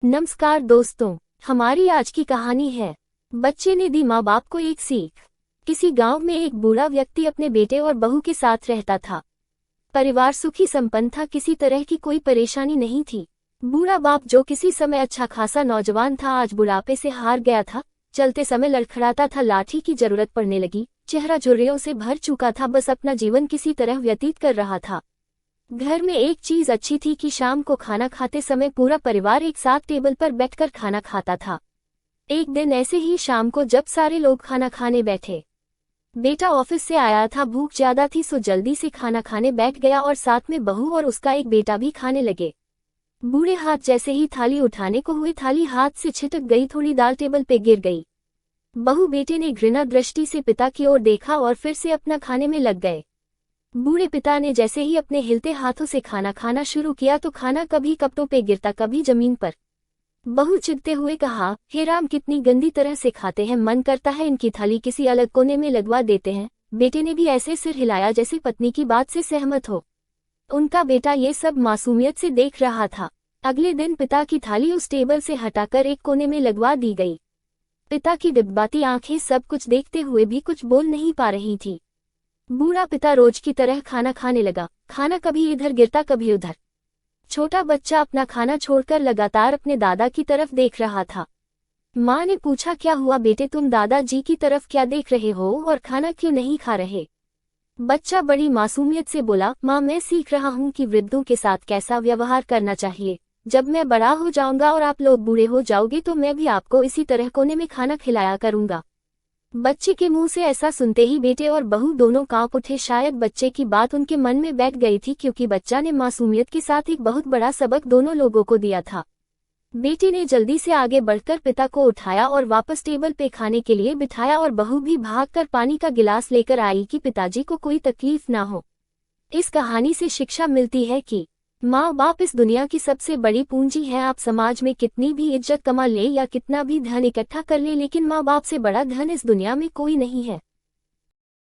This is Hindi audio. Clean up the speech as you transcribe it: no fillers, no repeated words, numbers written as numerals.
नमस्कार दोस्तों, हमारी आज की कहानी है बच्चे ने दी माँ बाप को एक सीख। किसी गांव में एक बूढ़ा व्यक्ति अपने बेटे और बहू के साथ रहता था। परिवार सुखी संपन्न था, किसी तरह की कोई परेशानी नहीं थी। बूढ़ा बाप जो किसी समय अच्छा खासा नौजवान था, आज बुढ़ापे से हार गया था। चलते समय लड़खड़ाता था, लाठी की जरूरत पड़ने लगी। चेहरा झुर्रियों से भर चुका था, बस अपना जीवन किसी तरह व्यतीत कर रहा था। घर में एक चीज अच्छी थी कि शाम को खाना खाते समय पूरा परिवार एक साथ टेबल पर बैठकर खाना खाता था। एक दिन ऐसे ही शाम को जब सारे लोग खाना खाने बैठे, बेटा ऑफिस से आया था, भूख ज्यादा थी सो जल्दी से खाना खाने बैठ गया और साथ में बहू और उसका एक बेटा भी खाने लगे। बूढ़े हाथ जैसे ही थाली उठाने को हुए, थाली हाथ से छिटक गई, थोड़ी दाल टेबल पे गिर गई। बहू बेटे ने घृणा दृष्टि से पिता की ओर देखा और फिर से अपना खाने में लग गए। बूढ़े पिता ने जैसे ही अपने हिलते हाथों से खाना खाना शुरू किया तो खाना कभी कपड़ों पे गिरता, कभी जमीन पर। बहू चिढ़ते हुए कहा, हे राम, कितनी गंदी तरह से खाते हैं, मन करता है इनकी थाली किसी अलग कोने में लगवा देते हैं। बेटे ने भी ऐसे सिर हिलाया जैसे पत्नी की बात से सहमत हो। उनका बेटा ये सब मासूमियत से देख रहा था। अगले दिन पिता की थाली उस टेबल से हटाकर एक कोने में लगवा दी गई। पिता की डिबबाती आंखें सब कुछ देखते हुए भी कुछ बोल नहीं पा रही थी। बूढ़ा पिता रोज की तरह खाना खाने लगा। खाना कभी इधर गिरता, कभी उधर। छोटा बच्चा अपना खाना छोड़कर लगातार अपने दादा की तरफ देख रहा था। माँ ने पूछा, क्या हुआ बेटे, तुम दादाजी की तरफ क्या देख रहे हो और खाना क्यों नहीं खा रहे? बच्चा बड़ी मासूमियत से बोला, माँ, मैं सीख रहा हूँ कि वृद्धों के साथ कैसा व्यवहार करना चाहिए। जब मैं बड़ा हो जाऊंगा और आप लोग बूढ़े हो जाओगे तो मैं भी आपको इसी तरह कोने में खाना खिलाया करूंगा। बच्चे के मुंह से ऐसा सुनते ही बेटे और बहू दोनों कांप उठे। शायद बच्चे की बात उनके मन में बैठ गई थी, क्योंकि बच्चा ने मासूमियत के साथ एक बहुत बड़ा सबक दोनों लोगों को दिया था। बेटे ने जल्दी से आगे बढ़कर पिता को उठाया और वापस टेबल पे खाने के लिए बिठाया और बहू भी भागकर पानी का गिलास लेकर आई कि पिताजी को कोई तकलीफ ना हो। इस कहानी से शिक्षा मिलती है कि माँ बाप इस दुनिया की सबसे बड़ी पूंजी है। आप समाज में कितनी भी इज्जत कमा ले या कितना भी धन इकट्ठा कर ले, लेकिन माँ बाप से बड़ा धन इस दुनिया में कोई नहीं है।